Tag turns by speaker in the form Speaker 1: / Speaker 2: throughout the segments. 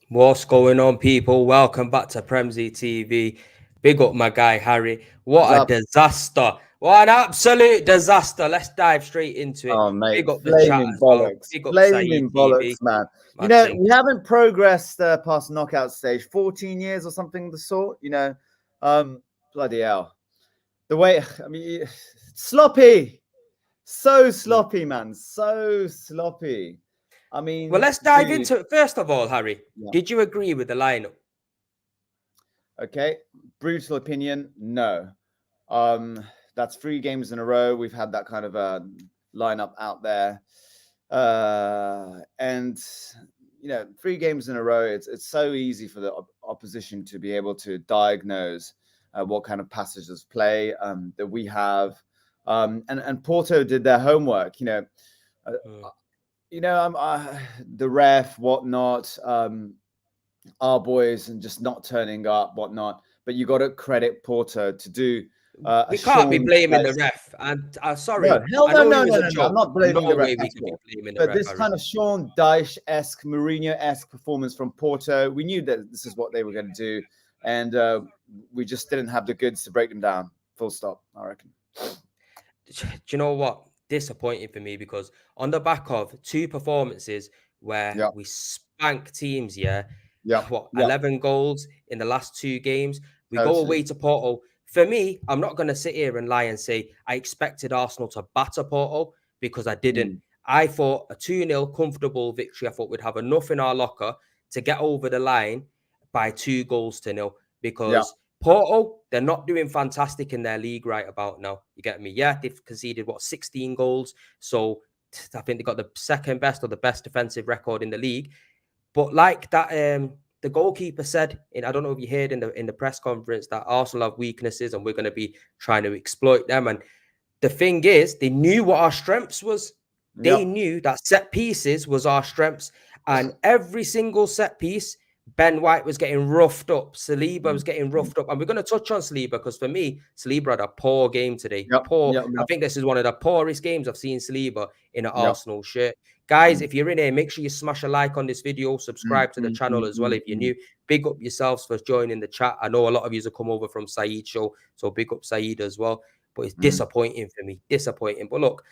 Speaker 1: What's going on, people? Welcome back to Premzy TV. Big up my guy Harry.
Speaker 2: What's
Speaker 1: What a
Speaker 2: up?
Speaker 1: disaster! What an absolute disaster! Let's dive straight into it.
Speaker 2: Oh, mate,
Speaker 1: Big up the chat
Speaker 2: flaming
Speaker 1: as well.
Speaker 2: bollocks.
Speaker 1: Big up Saeed
Speaker 2: Flaming
Speaker 1: TV.
Speaker 2: bollocks, man.
Speaker 1: Mad thing.
Speaker 2: We haven't progressed past knockout stage, 14 years or something of the sort, Um, bloody hell. The way, I mean, sloppy. So sloppy, man. So sloppy. I
Speaker 1: Well,
Speaker 2: mean,
Speaker 1: let's dive
Speaker 2: dude.
Speaker 1: into it. First of all, Harry,
Speaker 2: Yeah.
Speaker 1: did you agree with the lineup?
Speaker 2: Okay. Brutal opinion. No. Um, that's 3 games in a row. We've had that kind of a lineup out there. And 3 games in a row, it's so easy for the opposition to be able to diagnose what kind of passages of play that we have. And Porto did their homework. Uh,
Speaker 1: Mm.
Speaker 2: the ref, whatnot, our boys, and just not turning up, whatnot. But you got to credit Porto to do a
Speaker 1: We can't be
Speaker 2: Sean
Speaker 1: blaming the
Speaker 2: Dyche.
Speaker 1: ref. And
Speaker 2: No,
Speaker 1: sorry,
Speaker 2: hell
Speaker 1: I
Speaker 2: no,
Speaker 1: know it
Speaker 2: no,
Speaker 1: was
Speaker 2: no,
Speaker 1: a
Speaker 2: no, no. I'm
Speaker 1: joke.
Speaker 2: not
Speaker 1: No
Speaker 2: blaming the ref
Speaker 1: way
Speaker 2: at
Speaker 1: we could be
Speaker 2: all.
Speaker 1: blaming the
Speaker 2: But
Speaker 1: ref,
Speaker 2: this
Speaker 1: Harry.
Speaker 2: kind of Sean Dyche-esque, Mourinho-esque performance from Porto, we knew that this is what they were going to do, and we just didn't have the goods to break them down. Full stop, I reckon.
Speaker 1: Do you know what? Disappointing for me because on the back of two performances where
Speaker 2: Yeah,
Speaker 1: we spank teams, yeah,
Speaker 2: yeah,
Speaker 1: what,
Speaker 2: yeah,
Speaker 1: 11 goals in the last two games, we go
Speaker 2: totally.
Speaker 1: away to Porto. For me, I'm not going to sit here and lie and say I expected Arsenal to batter Porto because I didn't.
Speaker 2: Mm,
Speaker 1: I thought a 2-0 comfortable victory. I thought we'd have enough in our locker to get over the line by 2 goals to nil
Speaker 2: yeah,
Speaker 1: because Porto, they're not doing fantastic in their league right about now. You get me? Yeah, they've conceded, 16 goals. So I think they got the second best or the best defensive record in the league. But like that, the goalkeeper said, I don't know if you heard in the press conference that Arsenal have weaknesses and we're going to be trying to exploit them. And the thing is, they knew what our strengths was.
Speaker 2: yeah.
Speaker 1: They knew that set pieces was our strengths, and every single set piece, Ben White was getting roughed up. Saliba
Speaker 2: Mm,
Speaker 1: was getting
Speaker 2: mm.
Speaker 1: roughed up, and we're going to touch on Saliba because for me, Saliba had a poor game today.
Speaker 2: Yep,
Speaker 1: Poor.
Speaker 2: yep,
Speaker 1: I
Speaker 2: yep,
Speaker 1: think this is one of the poorest games I've seen Saliba in an
Speaker 2: yep.
Speaker 1: Arsenal shirt. Guys,
Speaker 2: Mm,
Speaker 1: if you're in here, make sure you smash a like on this video,
Speaker 2: mm,
Speaker 1: subscribe to the
Speaker 2: mm,
Speaker 1: channel
Speaker 2: mm,
Speaker 1: as well
Speaker 2: mm,
Speaker 1: if you're
Speaker 2: mm,
Speaker 1: new. Big up yourselves for joining the chat. I know a lot of you have come over from Saeed show, so big up Saeed as well. But it's
Speaker 2: mm.
Speaker 1: disappointing for me. Disappointing. But look,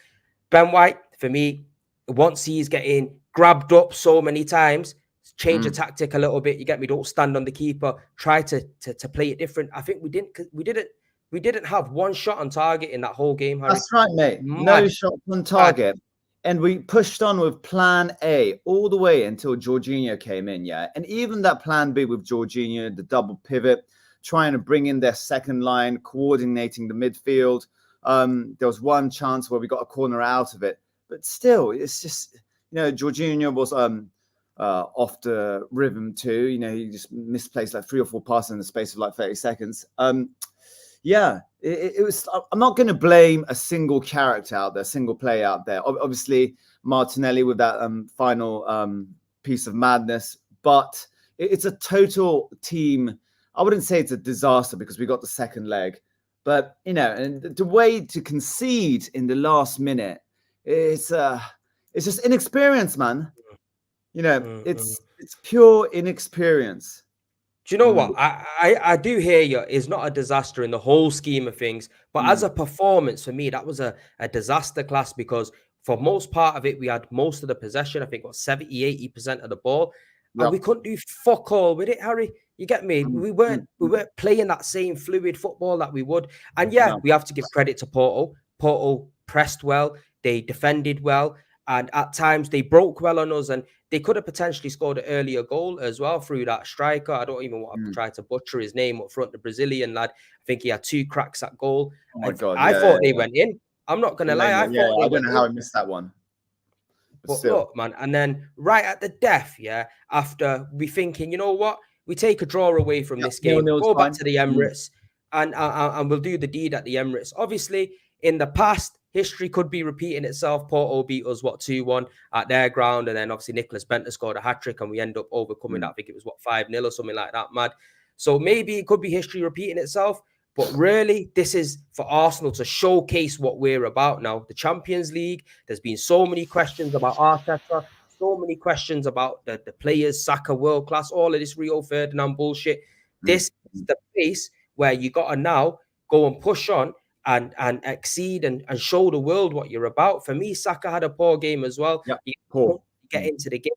Speaker 1: Ben White, for me, once he's getting grabbed up so many times, change the
Speaker 2: Mm.
Speaker 1: tactic a little bit. You get me? Don't stand on the keeper. Try to play it different. I think we didn't have one shot on target in that whole game, Harry.
Speaker 2: That's right, mate. No
Speaker 1: Mad,
Speaker 2: shots on
Speaker 1: mad.
Speaker 2: target. And we pushed on with plan A all the way until Jorginho came in, yeah. And even that plan B with Jorginho, the double pivot, trying to bring in their second line, coordinating the midfield. There was one chance where we got a corner out of it. But still, it's just, Jorginho was off the rhythm too. He just misplaced like 3 or 4 passes in the space of like 30 seconds. Yeah, it was. I'm not going to blame a single character out there, single play out there. Obviously, Martinelli with that final piece of madness, but it's a total team. I wouldn't say it's a disaster because we got the second leg, but and the way to concede in the last minute, it's just inexperience, man.
Speaker 1: Mm, mm.
Speaker 2: It's pure inexperience.
Speaker 1: Do you know
Speaker 2: Mm,
Speaker 1: what? I do hear you. It's not a disaster in the whole scheme of things, but as
Speaker 2: mm,
Speaker 1: a performance for me, that was a disaster class because for most part of it, we had most of the possession. I think what 70-80% of the ball, and
Speaker 2: yep.
Speaker 1: we couldn't do fuck all with it, Harry. You get me?
Speaker 2: Mm,
Speaker 1: We weren't
Speaker 2: mm,
Speaker 1: we
Speaker 2: mm,
Speaker 1: weren't playing that same fluid football that we would. And yeah,
Speaker 2: no.
Speaker 1: we have to give credit to Porto. Porto pressed well, they defended well, and at times they broke well on us. And they could have potentially scored an earlier goal as well through that striker. I don't even want to
Speaker 2: Mm.
Speaker 1: try to butcher his name up front, the Brazilian lad. I think he had two cracks at goal.
Speaker 2: Oh my God.
Speaker 1: I
Speaker 2: Yeah, yeah,
Speaker 1: thought they
Speaker 2: yeah.
Speaker 1: went in. I'm not going to lie. I
Speaker 2: Yeah,
Speaker 1: thought
Speaker 2: I
Speaker 1: they
Speaker 2: don't
Speaker 1: went
Speaker 2: know how
Speaker 1: in.
Speaker 2: I missed that one, but
Speaker 1: But
Speaker 2: still.
Speaker 1: look, man, and then right at the death, yeah, after we thinking, you know what, we take a draw away from
Speaker 2: Yeah,
Speaker 1: this
Speaker 2: nil
Speaker 1: game,
Speaker 2: nil is
Speaker 1: go back
Speaker 2: fine.
Speaker 1: to the
Speaker 2: Mm.
Speaker 1: Emirates, and we'll do the deed at the Emirates. Obviously, in the past, history could be repeating itself. Porto beat us 2-1 at their ground, and then obviously Nicholas Bentner scored a hat trick, and we end up overcoming that.
Speaker 2: Mm.
Speaker 1: I think it was 5-0 or something like that. Mad. So maybe it could be history repeating itself. But really, this is for Arsenal to showcase what we're about now. The Champions League, there's been so many questions about Arteta, so many questions about the players, Saka world class, all of this Rio Ferdinand bullshit. This is the place where you gotta now go and push on and exceed and show the world what you're about. For me, Saka had a poor game as well.
Speaker 2: Yeah,
Speaker 1: You
Speaker 2: poor.
Speaker 1: get into the game.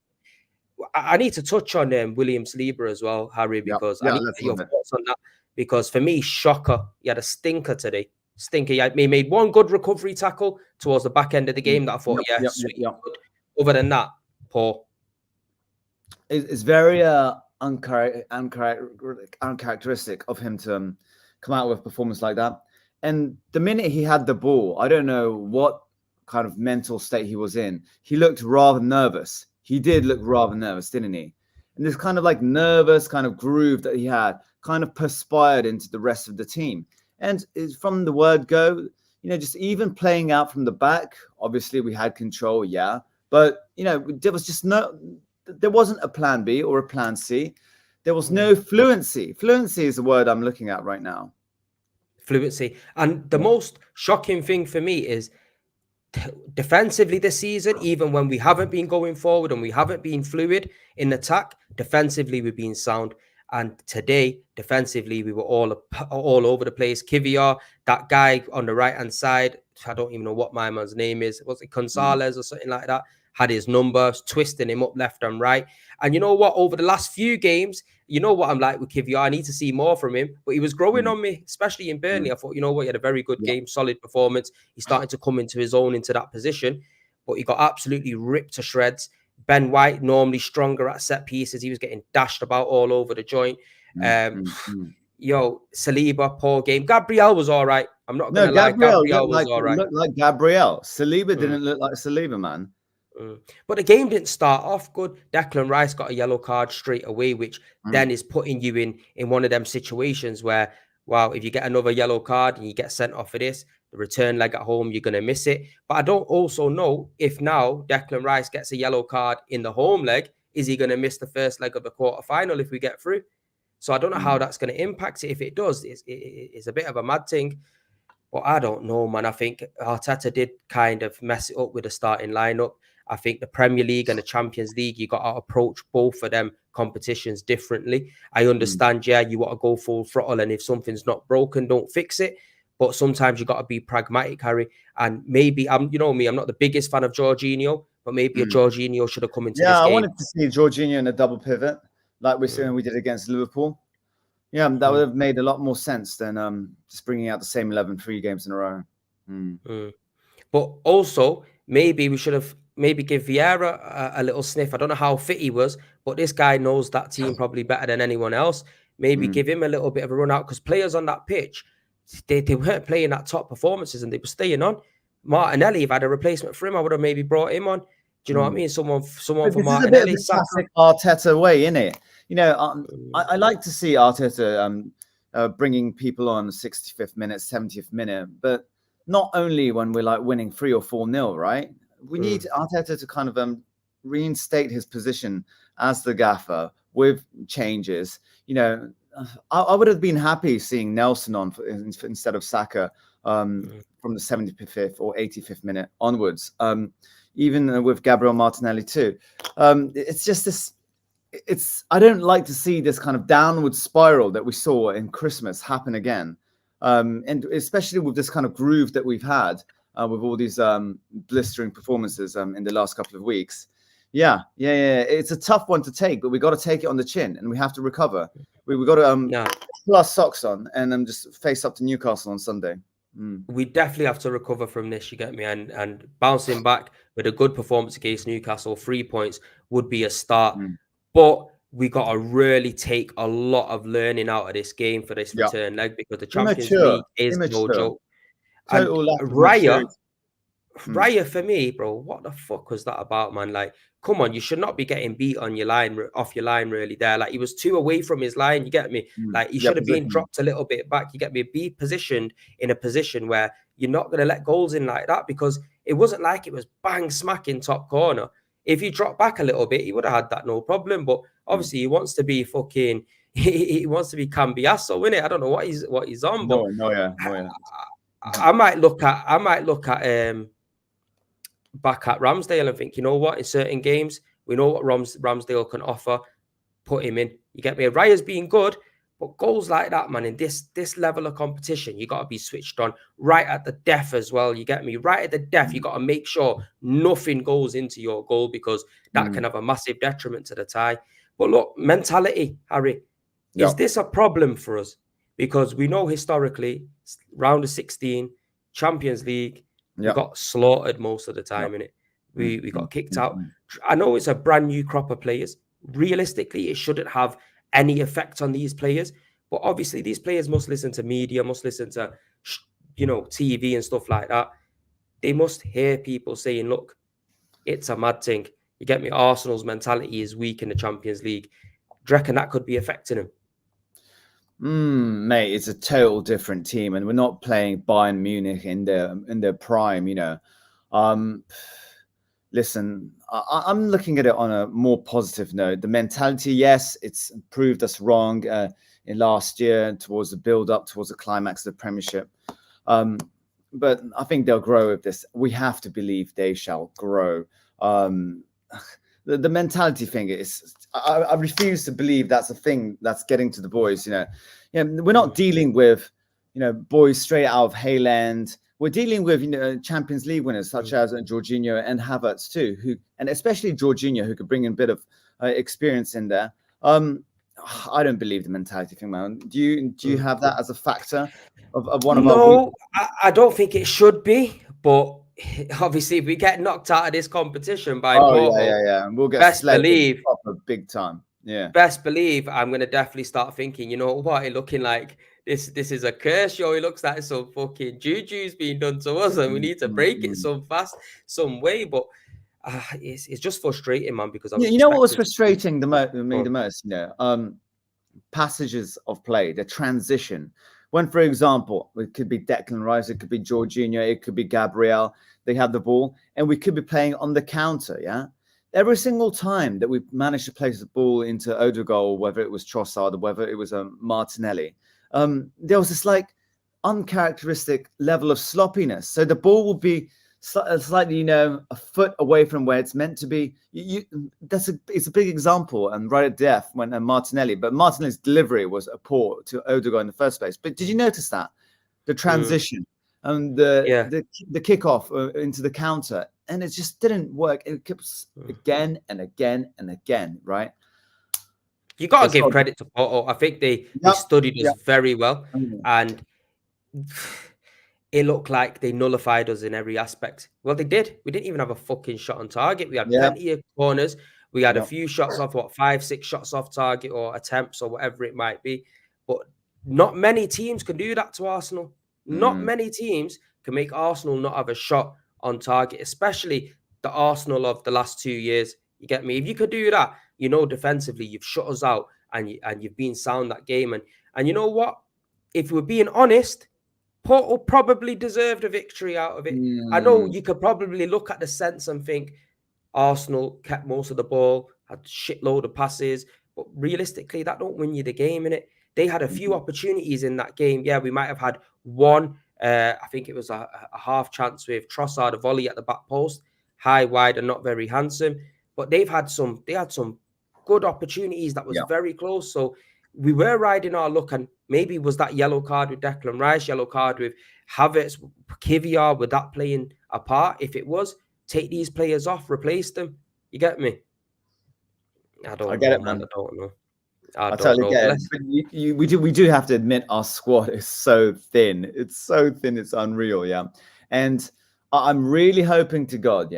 Speaker 1: I need to touch on William Saliba as well, Harry,
Speaker 2: Yeah,
Speaker 1: because I
Speaker 2: yeah,
Speaker 1: need
Speaker 2: let's
Speaker 1: your
Speaker 2: love it.
Speaker 1: thoughts on that. Because for me, shocker, he had a stinker today. Stinker. He made one good recovery tackle towards the back end of the game that I thought, yeah, sweet, good. Other than that, poor.
Speaker 2: It's very uncharacteristic of him to come out with a performance like that. And the minute he had the ball, I don't know what kind of mental state he was in. He looked rather nervous. He did look rather nervous, didn't he? And this kind of like nervous kind of groove that he had kind of perspired into the rest of the team. And from the word go, just even playing out from the back, obviously we had control, yeah. But, there was just there wasn't a plan B or a plan C. There was no fluency. Fluency is the word I'm looking at right now.
Speaker 1: Fluency. And the most shocking thing for me is defensively this season, even when we haven't been going forward and we haven't been fluid in attack, defensively we've been sound. And today, defensively, we were all over the place. Kivior, that guy on the right-hand side, I don't even know what my man's name is. Was it Gonzalez or something like that? Had his numbers, twisting him up left and right. And you know what? Over the last few games, you know what I'm like with Kivior. I need to see more from him. But he was growing on me, especially in Burnley. I thought, you know what? He had a very good game, solid performance. He's starting to come into his own into that position. But he got absolutely ripped to shreds. Ben White, normally stronger at set pieces. He was getting dashed about all over the joint. Saliba, poor game. Gabriel was all right. I'm not going to lie. Gabriel was all right.
Speaker 2: Looked like Gabriel. Saliba didn't look like Saliba, man.
Speaker 1: But the game didn't start off good. Declan Rice got a yellow card straight away, which then is putting you in one of them situations where, wow, if you get another yellow card and you get sent off for this, the return leg at home, you're going to miss it. But I don't also know if now Declan Rice gets a yellow card in the home leg, is he going to miss the first leg of the quarterfinal if we get through? So I don't know how that's going to impact it. If it does, it's a bit of a mad thing. But I don't know, man. I think Arteta did kind of mess it up with the starting lineup. I think the Premier League and the Champions League, you got to approach both of them competitions differently. I understand, you want to go full throttle, and if something's not broken, don't fix it. But sometimes you got to be pragmatic, Harry. And maybe I'm not the biggest fan of Jorginho, but maybe a Jorginho should have come into this game.
Speaker 2: Yeah, I wanted to see Jorginho in a double pivot, like we did against Liverpool. Yeah, that would have made a lot more sense than just bringing out the same 11 3 games in a row.
Speaker 1: But also, maybe we should have give Vieira a little sniff. I don't know how fit he was, but this guy knows that team probably better than anyone else. Maybe give him a little bit of a run out, because players on that pitch, they weren't playing at top performances and they were staying on. Martinelli, if I had a replacement for him, I would have maybe brought him on. Do you know what I mean? Someone for Martinelli.
Speaker 2: This is a bit of a classic Arteta way, isn't it? I like to see Arteta bringing people on 65th minute, 70th minute, but not only when we're like winning 3 or 4-0, right? We need Arteta to kind of reinstate his position as the gaffer with changes. I would have been happy seeing Nelson on instead of Saka from the 75th or 85th minute onwards. Even with Gabriel Martinelli too. It's just this. I don't like to see this kind of downward spiral that we saw in Christmas happen again, and especially with this kind of groove that we've had with all these blistering performances in the last couple of weeks. Yeah. It's a tough one to take, but we got to take it on the chin, and we have to recover. We got to pull our socks on and just face up to Newcastle on Sunday.
Speaker 1: We definitely have to recover from this, you get me? And bouncing back with a good performance against Newcastle, 3 points would be a start. But we got to really take a lot of learning out of this game for this return leg, because the Champions League is no joke. And Raya, for me, bro, what the fuck was that about, man? Like, come on, you should not be getting beat on your line, off your line, really. There, like, he was 2 away from his line. You get me? Like, he should have been dropped a little bit back. You get me? Be positioned in a position where you're not going to let goals in like that, because it wasn't like it was bang smack in top corner. If he dropped back a little bit, he would have had that no problem. But obviously, he wants to be fucking. He wants to be Cambiasso, innit? I don't know what he's on. But
Speaker 2: no, yeah.
Speaker 1: I might look at back at Ramsdale and think, you know what, in certain games, we know what Ramsdale can offer. Put him in. You get me? Raya's being good, but goals like that, man, in this level of competition, you got to be switched on right at the death as well. You get me? Right at the death, you got to make sure nothing goes into your goal because that can have a massive detriment to the tie. But look, mentality, Harry, is this a problem for us? Because we know historically, round of 16, Champions League, we got slaughtered most of the time in it. We got kicked out. I know it's a brand new crop of players. Realistically, it shouldn't have any effect on these players. But obviously, these players must listen to media, must listen to, TV and stuff like that. They must hear people saying, look, it's a mad thing. You get me? Arsenal's mentality is weak in the Champions League. Do you reckon that could be affecting him?
Speaker 2: Mate, it's a total different team, and we're not playing Bayern Munich in their prime, Listen, I'm looking at it on a more positive note. The mentality, yes, it's proved us wrong in last year towards the build-up, towards the climax of the Premiership. But I think they'll grow with this. We have to believe they shall grow. The mentality thing is, I refuse to believe that's a thing that's getting to the boys. We're not dealing with, boys straight out of Hayland. We're dealing with, Champions League winners such as Jorginho and Havertz too, and especially Jorginho, who could bring in a bit of experience in there. I don't believe the mentality thing, man. Do you have that as a factor of one of our?
Speaker 1: No, I don't think it should be, but obviously, if we get knocked out of this competition by Porto,
Speaker 2: yeah, we'll get
Speaker 1: best believe
Speaker 2: proper big time. Yeah,
Speaker 1: best believe I'm gonna definitely start thinking. You know what? It looking like this is a curse, yo. It looks like some fucking juju's being done to us, and we need to break it some way. But it's just frustrating, man. Because I was
Speaker 2: you know what was frustrating me the most? Passages of play, the transition. When, for example, it could be Declan Rice, it could be Jorginho, it could be Gabriel. They have the ball, and we could be playing on the counter. Yeah, every single time that we managed to place the ball into Odegaard, whether it was Trossard or whether it was Martinelli, there was this like uncharacteristic level of sloppiness. So the ball will be slightly, a foot away from where it's meant to be. It's a big example, and right at death when Martinelli's delivery was a poor to Odegaard in the first place. But did you notice that the transition and the kickoff into the counter, and it just didn't work. It kept again and again and again, right?
Speaker 1: You got to give credit to Porto. I think they studied us very well, and it looked like they nullified us in every aspect. Well, they did. We didn't even have a fucking shot on target. We had plenty of corners. We had a few shots off, 5, 6 shots off target or attempts or whatever it might be. But not many teams can do that to Arsenal. Not many teams can make Arsenal not have a shot on target, especially the Arsenal of the last 2 years. You get me? If you could do that, defensively, you've shut us out and you've been sound that game. And you know what? If we're being honest, Porto probably deserved a victory out of it. I know you could probably look at the sense and think Arsenal kept most of the ball, had shitload of passes, but realistically, that don't win you the game, innit? They had a few opportunities in that game. Yeah, we might have had one. I think it was a half chance with Trossard, a volley at the back post, high, wide, and not very handsome. But they had some good opportunities that was very close. So we were riding our luck, and maybe was that yellow card with Declan Rice, yellow card with Havertz, Kivior, with that playing a part? If it was, take these players off, replace them. You get me? I don't know, man. I don't know. I totally
Speaker 2: get it. But we do have to admit our squad is so thin. It's so thin. It's unreal. Yeah. And I'm really hoping to God,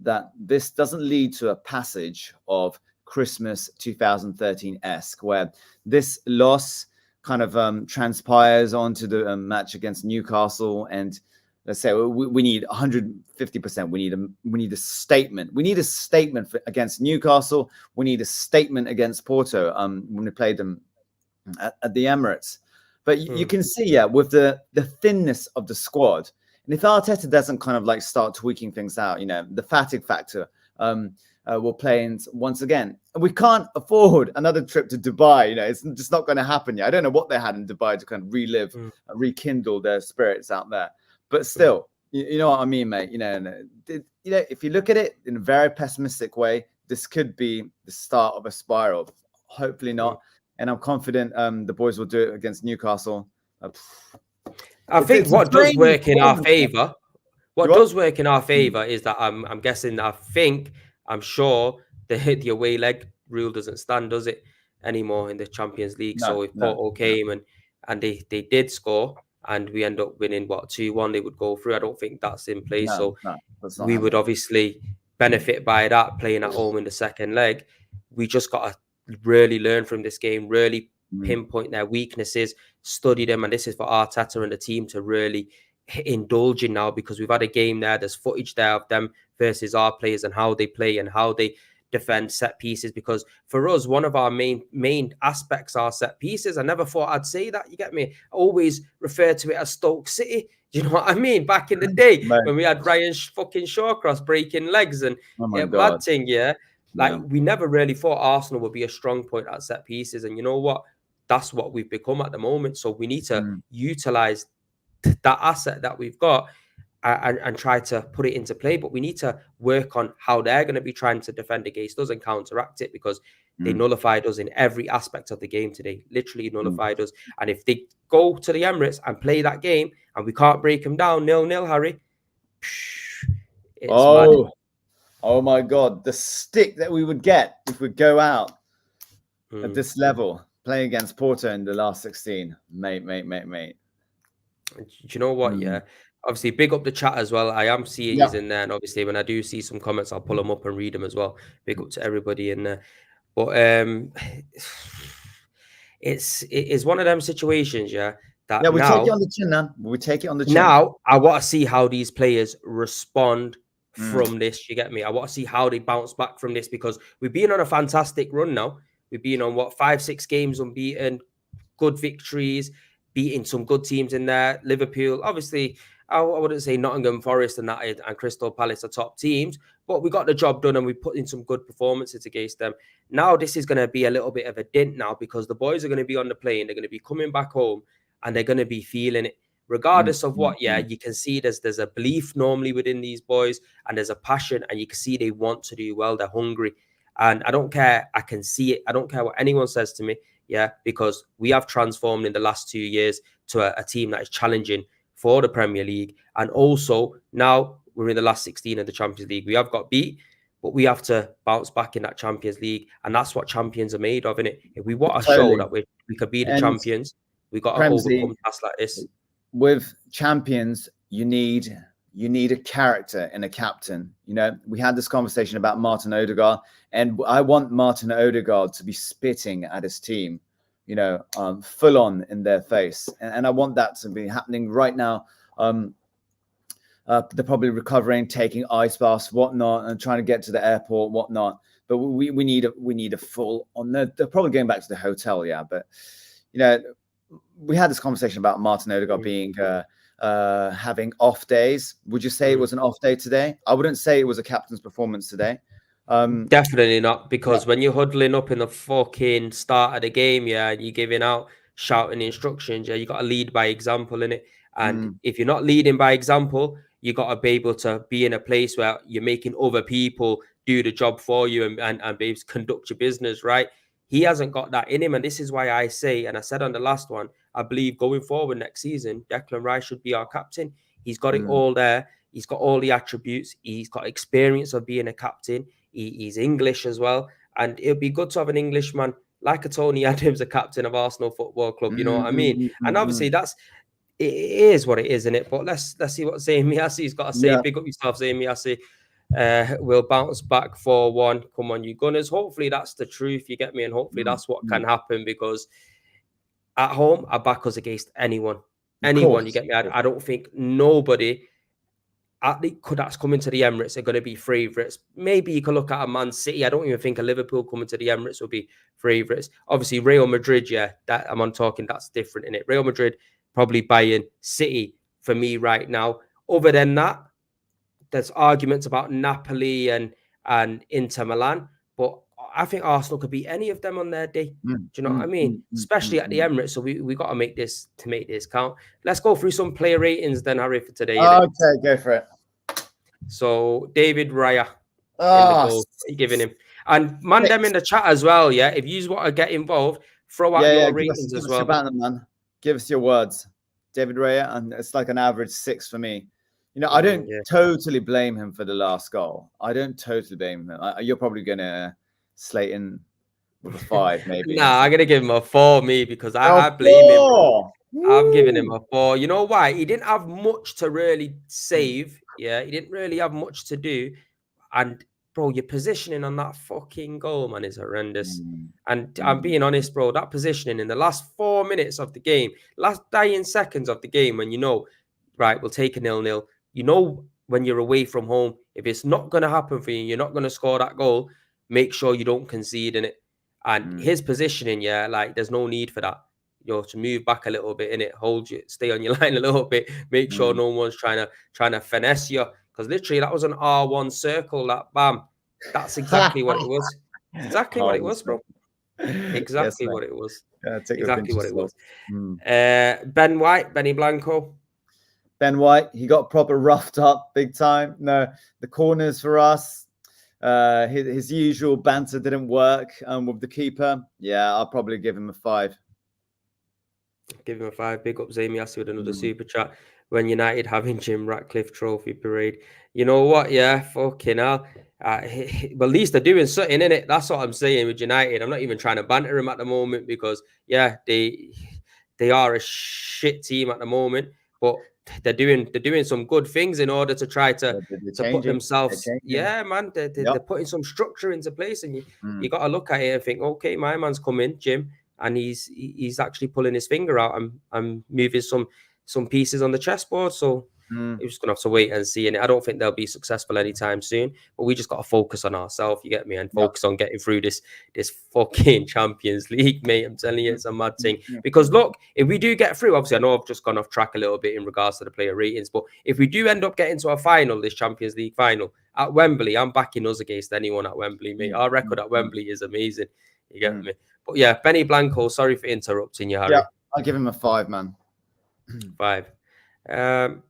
Speaker 2: that this doesn't lead to a passage of Christmas 2013-esque, where this loss kind of transpires onto the match against Newcastle, and let's say we need 150%. We need a statement. We need a statement against Newcastle. We need a statement against Porto when we played them at the Emirates. But you can see, with the thinness of the squad, and if Arteta doesn't kind of like start tweaking things out, the fatigue factor will play in once again. We can't afford another trip to Dubai. It's just not going to happen yet. I don't know what they had in Dubai to kind of relive, rekindle their spirits out there. But still, You know what I mean, mate? If you look at it in a very pessimistic way, this could be the start of a spiral. Hopefully
Speaker 1: Mm.
Speaker 2: not. And I'm confident the boys will do it against Newcastle.
Speaker 1: I think
Speaker 2: It's a
Speaker 1: what does
Speaker 2: draining
Speaker 1: work in our
Speaker 2: performance, man.
Speaker 1: favour, what
Speaker 2: You are?
Speaker 1: does work in our favour is that I'm guessing, I'm sure the away leg rule doesn't stand, does it, anymore in the Champions League?
Speaker 2: No,
Speaker 1: So if
Speaker 2: no,
Speaker 1: Porto
Speaker 2: no,
Speaker 1: came and they did score and we end up winning 2-1, they would go through. I don't think that's in place.
Speaker 2: no,
Speaker 1: So
Speaker 2: no. That's not
Speaker 1: we would
Speaker 2: happening.
Speaker 1: obviously benefit by that playing at home in the second leg. We just got to really learn from this game, really
Speaker 2: Mm,
Speaker 1: pinpoint their weaknesses, study them. And this is for Arteta and the team to really indulge in now, because we've had a game there. There's footage there of them versus our players and how they play and how they defend set pieces. Because for us, one of our main aspects are set pieces. I never thought I'd say that. You get me? I always refer to it as Stoke City. Do you know what I mean? Back in the day
Speaker 2: mate.
Speaker 1: when we had Ryan fucking Shawcross breaking legs and
Speaker 2: Oh my
Speaker 1: mad
Speaker 2: God.
Speaker 1: thing, yeah. Like
Speaker 2: Yeah.
Speaker 1: we never really thought Arsenal would be a strong point at set pieces, and you know what? That's what we've become at the moment. So we need to
Speaker 2: Mm,
Speaker 1: utilize that asset that we've got and try to put it into play. But we need to work on how they're going to be trying to defend against us and counteract it, because they
Speaker 2: mm,
Speaker 1: nullified us in every aspect of the game today. Literally
Speaker 2: mm.
Speaker 1: nullified us. And if they go to the Emirates and play that game and we can't break them down 0-0, Harry, it's mad.
Speaker 2: Oh my God. The stick that we would get if we go out at this level, playing against Porto in the last 16. Mate.
Speaker 1: Do you know what? Yeah. Obviously, big up the chat as well. I am seeing
Speaker 2: Yeah.
Speaker 1: he's in there. And obviously, when I do see some comments, I'll pull them up and read them as well. Big up to everybody in there. But it is one of them situations, yeah, that
Speaker 2: Yeah, we take it
Speaker 1: now
Speaker 2: on the chin, man. We take it on the chin.
Speaker 1: now I want to see how these players respond
Speaker 2: Mm,
Speaker 1: from this. You get me? I want to see how they bounce back from this, because we've been on a fantastic run now. We've been on 5-6 games unbeaten, good victories, beating some good teams in there. Liverpool, obviously, I wouldn't say Nottingham Forest and Crystal Palace are top teams, but we got the job done and we put in some good performances against them. Now this is going to be a little bit of a dent now, because the boys are going to be on the plane, they're going to be coming back home, and they're going to be feeling it.
Speaker 2: mm,
Speaker 1: Regardless of
Speaker 2: mm,
Speaker 1: what, yeah,
Speaker 2: mm.
Speaker 1: you can see there's a belief normally within these boys, and there's a passion, and you can see they want to do well. They're hungry, and I don't care. I can see it. I don't care what anyone says to me. Yeah, because we have transformed in the last 2 years to a team that is challenging for the Premier League. And also now we're in the last 16 of the Champions League. We have got beat, but we have to bounce back in that Champions League. And that's what champions are made of, innit? If we want to show
Speaker 2: Totally.
Speaker 1: that we could be the
Speaker 2: And
Speaker 1: champions, we got to
Speaker 2: Premzy,
Speaker 1: overcome tasks like this.
Speaker 2: with champions, you need a character and a captain. We had this conversation about Martin Odegaard, and I want Martin Odegaard to be spitting at his team, full on in their face, and I want that to be happening right now. They're probably recovering, taking ice baths, whatnot, and trying to get to the airport, whatnot. But we need a full on. They're probably going back to the hotel, yeah. But we had this conversation about Martin Odegaard being having off days. Would you say it was an off day today? I wouldn't say it was a captain's performance today.
Speaker 1: Definitely not, because when you're huddling up in the fucking start of the game, yeah, and you're giving out shouting instructions, yeah, you got to lead by example in it. And if you're not leading by example, you got to be able to be in a place where you're making other people do the job for you and be able to conduct your business, right? He hasn't got that in him. And this is why I say, and I said on the last one, I believe going forward next season, Declan Rice should be our captain. He's got it all there. He's got all the attributes. He's got experience of being a captain. He's English as well. And it'd be good to have an Englishman like a Tony Adams, a captain of Arsenal Football Club. You know what I mean? And obviously it is what it is, isn't it? But let's see what Zayn Miasi's got to say.
Speaker 2: Yeah.
Speaker 1: Big up yourself, Zayn Miasi. We'll bounce back 4-1. Come on, you Gunners. Hopefully that's the truth, you get me? And hopefully that's what can happen, because at home, I back us against anyone. Anyone, you get me? I don't think nobody that's coming to the Emirates are going to be favourites. Maybe you can look at a Man City. I don't even think a Liverpool coming to the Emirates will be favourites. Obviously, Real Madrid, yeah, that I'm on talking, that's different in it. Real Madrid, probably Bayern, City for me right now. Other than that, there's arguments about Napoli and Inter Milan, but I think Arsenal could beat any of them on their day. Do you know what I mean? Especially at the Emirates. So we got to make this count. Let's go through some player ratings then, Harry, for today.
Speaker 2: Okay, go for it.
Speaker 1: So David Raya in the
Speaker 2: Oh,
Speaker 1: goal. What are you giving him? And man, them in the chat as well. Yeah, if you want to get involved, throw out your ratings as well.
Speaker 2: Give us your man. Give us your words, David Raya, and it's like an average 6 for me. You know, I don't totally blame him for the last goal. I don't totally blame him. You're probably gonna slate in with a 5, maybe.
Speaker 1: Nah, I'm gonna give him a 4, me, because I blame him. I'm giving him a 4. You know why? He didn't have much to really save. Yeah, he didn't really have much to do. And bro, your positioning on that fucking goal, man, is horrendous. And I'm being honest, bro, that positioning in the last 4 minutes of the game, last dying seconds of the game, when you know, right, we'll take a 0-0. You know, when you're away from home, if it's not going to happen for you, you're not going to score that goal, make sure you don't concede in it. And his positioning, yeah, like there's no need for that. You know, to move back a little bit in it, hold you, stay on your line a little bit, make sure no one's trying to finesse you. Because literally that was an R1 circle, that bam. That's exactly what it was. Exactly what it was, bro. Exactly what it was. Exactly what it was. Ben White, Benny Blanco.
Speaker 2: Ben White, he got proper roughed up big time. No, the corners for us. His usual banter didn't work with the keeper. Yeah, I'll probably give him a 5.
Speaker 1: Give him a 5. Big up Zamiasi with another super chat. When United having Jim Ratcliffe Trophy parade. You know what? Yeah, fucking hell. Well, at least they're doing something in it. That's what I'm saying with United. I'm not even trying to banter him at the moment because, yeah, they are a shit team at the moment, but they're doing some good things in order to try to put themselves. Yeah, man, they're putting some structure into place, and you got to look at it and think, okay, my man's coming, Jim, and he's actually pulling his finger out and moving some pieces on the chessboard. So we're just gonna have to wait and see. And I don't think they'll be successful anytime soon. But we just got to focus on ourselves. You get me? And focus on getting through this fucking Champions League, mate. I'm telling you, it's a mad thing. Because look, if we do get through, obviously I know I've just gone off track a little bit in regards to the player ratings. But if we do end up getting to a final, this Champions League final at Wembley, I'm backing us against anyone at Wembley, mate. Our record at Wembley is amazing. You get me? But yeah, Benny Blanco, sorry for interrupting you, Harry.
Speaker 2: Yeah, I'll give him a 5, man.
Speaker 1: 5. I'm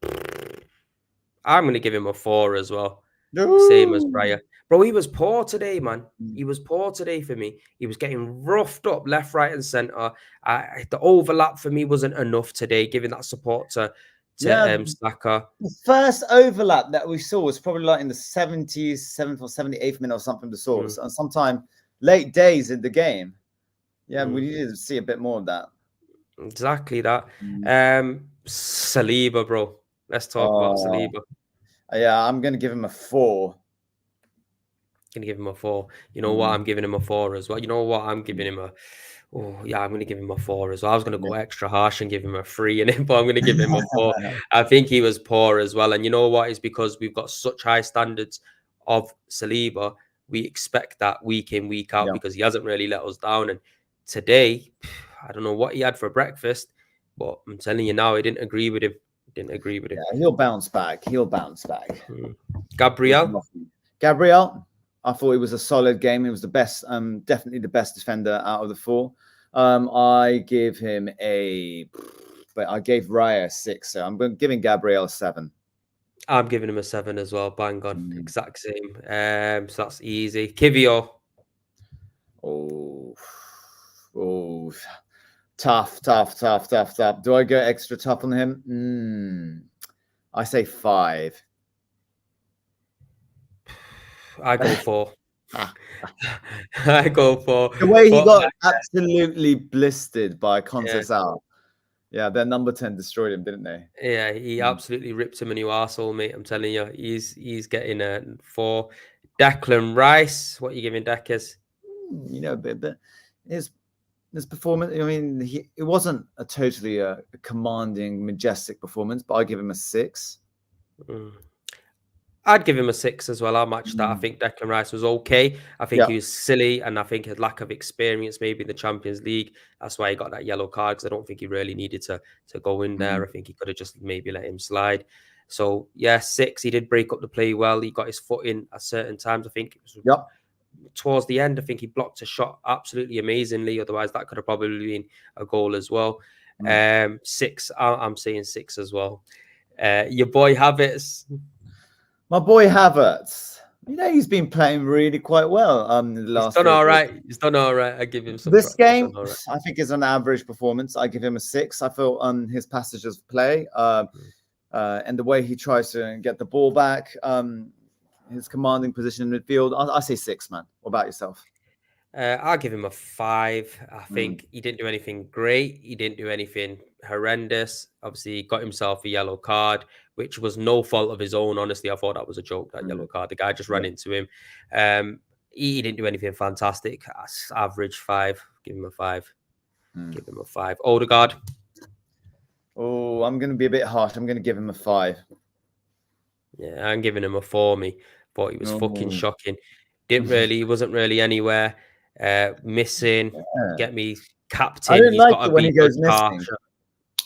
Speaker 1: going to give him a 4 as well. Same as Brian. Bro, he was poor today, man. He was poor today for me. He was getting roughed up left, right, and centre. The overlap for me wasn't enough today, giving that support to Saka.
Speaker 2: The first overlap that we saw was probably like in the 77th or 78th minute or something to source. And sometime late days in the game. Yeah, we needed to see a bit more of that.
Speaker 1: Exactly that. Saliba, bro. Let's talk about Saliba.
Speaker 2: Yeah, I'm going to give him a 4.
Speaker 1: Going to give him a 4. You know what? I'm giving him a 4 as well. You know what? I'm giving him a... Oh, yeah, I'm going to give him a 4 as well. I was going to go extra harsh and give him a 3 in it, but I'm going to give him a 4. I think he was poor as well. And you know what? It's because we've got such high standards of Saliba. We expect that week in, week out because he hasn't really let us down. And today, I don't know what he had for breakfast, but I'm telling you now, I didn't agree with him. Yeah,
Speaker 2: he'll bounce back.
Speaker 1: Gabriel,
Speaker 2: I thought it was a solid game. He was the best, definitely the best defender out of the 4. I give him but I gave Raya a 6, so I'm giving Gabriel a 7.
Speaker 1: I'm giving him a 7 as well. Bang on, exact same. So that's easy. Kivio.
Speaker 2: Oh, tough. Do I go extra tough on him? I say 5.
Speaker 1: I go 4. I go 4.
Speaker 2: The way he got absolutely blistered by Conceição. Yeah, their number 10 destroyed him, didn't they?
Speaker 1: Yeah, he absolutely ripped him a new arsehole, mate. I'm telling you, he's getting a 4. Declan Rice, what are you giving Deckers?
Speaker 2: You know, but his performance, I mean, it wasn't a totally commanding, majestic performance, but I give him a 6.
Speaker 1: I'd give him a 6 as well. I'll match that. I think Declan Rice was okay. I think he was silly, and I think his lack of experience maybe in the Champions League, that's why he got that yellow card, because I don't think he really needed to go in there. I think he could have just maybe let him slide. So, yeah, 6. He did break up the play well. He got his foot in at certain times. I think it was towards the end, I think he blocked a shot absolutely amazingly. Otherwise, that could have probably been a goal as well. 6. I'm saying 6 as well. Your boy Havertz.
Speaker 2: My boy Havertz. He's been playing really quite well in the last
Speaker 1: He's done
Speaker 2: 4
Speaker 1: all
Speaker 2: games.
Speaker 1: right. He's done all right. I give him some.
Speaker 2: This game,
Speaker 1: right.
Speaker 2: I think, is an average performance. I give him a 6. I feel his passages of play and the way he tries to get the ball back, his commanding position in midfield. I say 6, man. What about yourself?
Speaker 1: I'll give him a 5. I think he didn't do anything great. He didn't do anything horrendous. Obviously, he got himself a yellow card, which was no fault of his own. Honestly, I thought that was a joke, that yellow card. The guy just ran into him. He didn't do anything fantastic. Average 5. Give him a 5. Give him a 5. Odegaard.
Speaker 2: Oh, I'm going to be a bit harsh. I'm going to give him a 5.
Speaker 1: Yeah, I'm giving him a 4. Me. Thought he was fucking shocking. He wasn't really anywhere. Missing. Get me, captain.
Speaker 2: I don't
Speaker 1: He's
Speaker 2: like
Speaker 1: got
Speaker 2: it
Speaker 1: to
Speaker 2: when
Speaker 1: be
Speaker 2: he goes
Speaker 1: car.
Speaker 2: missing.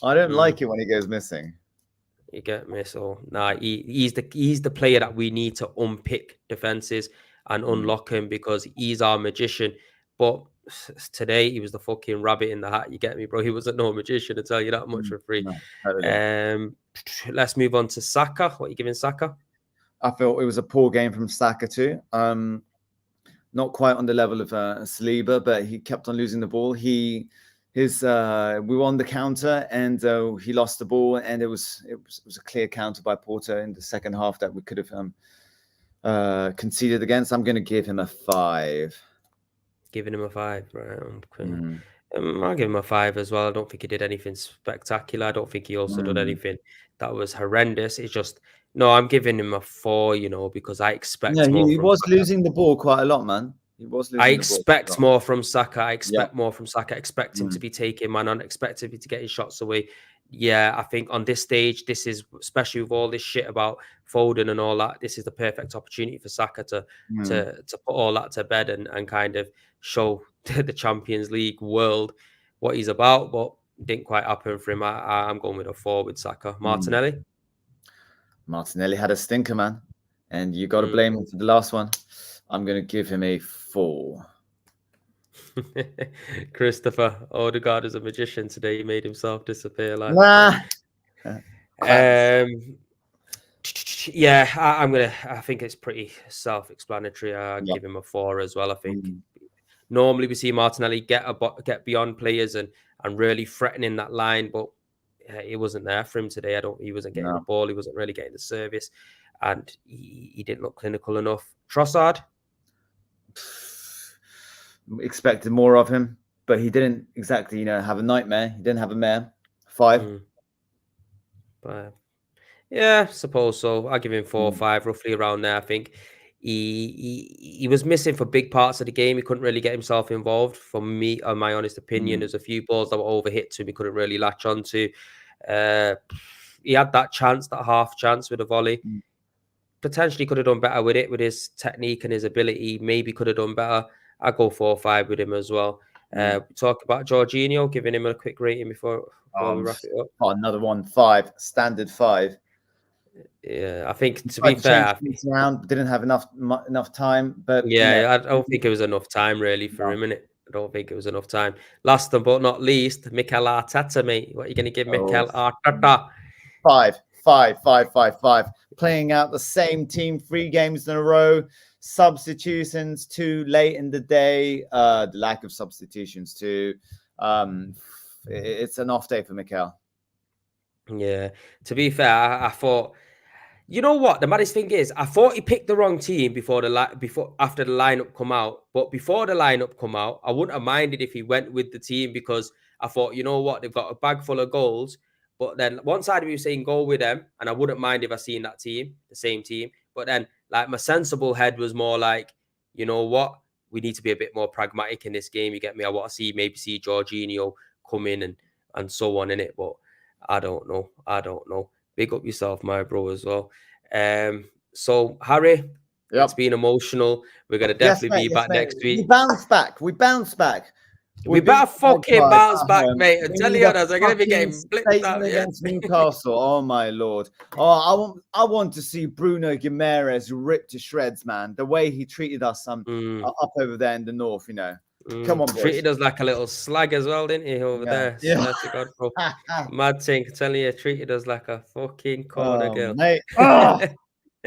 Speaker 2: I don't like it when he goes missing.
Speaker 1: You get me? So he's the player that we need to unpick defenses and unlock him, because he's our magician. But today he was the fucking rabbit in the hat. You get me, bro? He wasn't no magician, to tell you that much for free.
Speaker 2: No, totally.
Speaker 1: Let's move on to Saka. What are you giving Saka?
Speaker 2: I felt it was a poor game from Saka too. Not quite on the level of Saliba, but he kept on losing the ball. We won the counter and he lost the ball, and it was a clear counter by Porto in the second half that we could have conceded against. I'm going to give him a 5.
Speaker 1: Giving him a 5, right? I'll give him a 5 as well. I don't think he did anything spectacular. I don't think he also did anything that was horrendous. It's just, no, I'm giving him a 4, because I expect more.
Speaker 2: He was losing the ball quite a lot, man.
Speaker 1: I expect more from Saka. I expect more from Saka. I expect him to be taking man on. Expect him to get his shots away. Yeah, I think on this stage, this is, especially with all this shit about Foden and all that, this is the perfect opportunity for Saka to put all that to bed and kind of show the Champions League world what he's about. But didn't quite happen for him. I'm going with a 4 with Saka. Martinelli.
Speaker 2: Martinelli had a stinker, man, and you got to blame him for the last one. I'm going to give him a 4.
Speaker 1: Christopher Odegaard is a magician today. He made himself disappear like yeah, I think it's pretty self-explanatory. I'll give him a 4 as well. I think normally we see Martinelli get beyond players and really threatening that line, but it wasn't there for him today. He wasn't getting the ball. He wasn't really getting the service, and he didn't look clinical enough. Trossard.
Speaker 2: Expected more of him, but he didn't exactly, have a nightmare. He didn't have a mare. 5.
Speaker 1: But yeah, suppose so. I'll give him 4 or 5, roughly around there. I think he was missing for big parts of the game. He couldn't really get himself involved. For me, on my honest opinion, there's a few balls that were overhit to him. He couldn't really latch onto. He had that half chance with a volley. Potentially could have done better with it, with his technique and his ability. Maybe could have done better. I'll go 4 or 5 with him as well. Talk about Jorginho, giving him a quick rating before we wrap it up.
Speaker 2: Oh, another one. 5. Standard 5.
Speaker 1: Yeah, I think, to be fair,
Speaker 2: didn't have enough time. But
Speaker 1: yeah, I don't think it was enough time really for him, innit? I don't think it was enough time. Last but not least, Mikel Arteta, mate. What are you going to give Mikel Arteta?
Speaker 2: 5. Playing out the same team 3 games in a row. Substitutions too late in the day. The lack of substitutions too. It's an off day for Mikel.
Speaker 1: Yeah. To be fair, I thought, you know what? The maddest thing is, I thought he picked the wrong team after the lineup come out. But before the lineup come out, I wouldn't have minded if he went with the team, because I thought, you know what? They've got a bag full of goals. But then one side of me was saying go with them, and I wouldn't mind if I seen that team, the same team. But then, like, my sensible head was more like, you know what? We need to be a bit more pragmatic in this game. You get me? I want to maybe see Jorginho come in and so on in it. But I don't know. Big up yourself, my bro, as well. So Harry, it's been emotional. We're gonna definitely be back next week.
Speaker 2: We bounce back.
Speaker 1: We better fucking bounce back, mate. I'm telling you, I'm going to be getting blipped out
Speaker 2: against Newcastle. Oh my lord! Oh, I want to see Bruno Guimaraes ripped to shreds, man. The way he treated us up over there in the north, you know. Come on, boys.
Speaker 1: Treated us like a little slag as well, didn't he? Over there.
Speaker 2: Yeah.
Speaker 1: Swear to God, bro. Mad thing. I'm telling you, treated us like a fucking corner girl.
Speaker 2: Mate.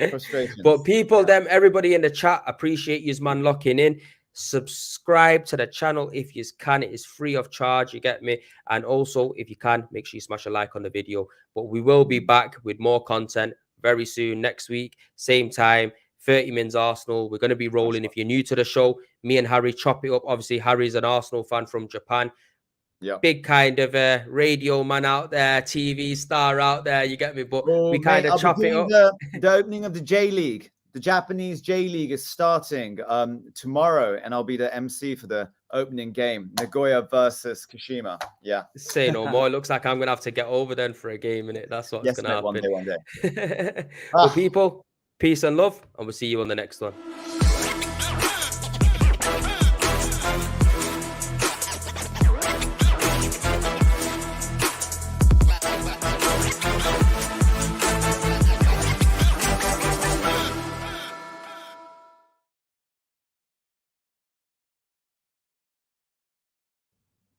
Speaker 2: Frustration.
Speaker 1: But people, everybody in the chat, appreciate you, man, locking in. Subscribe to the channel if you can. It is free of charge, you get me? And also, if you can, make sure you smash a like on the video. But we will be back with more content very soon, next week, same time, 30 Mins Arsenal. We're going to be rolling. If you're new to the show, me and Harry chop it up. Obviously, Harry's an Arsenal fan from Japan. Yeah, big kind of radio man out there, TV star out there, you get me? But we kind of chop it up.
Speaker 2: The opening of the J League, the Japanese J League is starting tomorrow, and I'll be the MC for the opening game, Nagoya versus Kashima. Yeah.
Speaker 1: Say no more. It looks like I'm going to have to get over then for a game, innit? That's what's going to happen.
Speaker 2: One day.
Speaker 1: Well, people, peace and love, and we'll see you on the next one.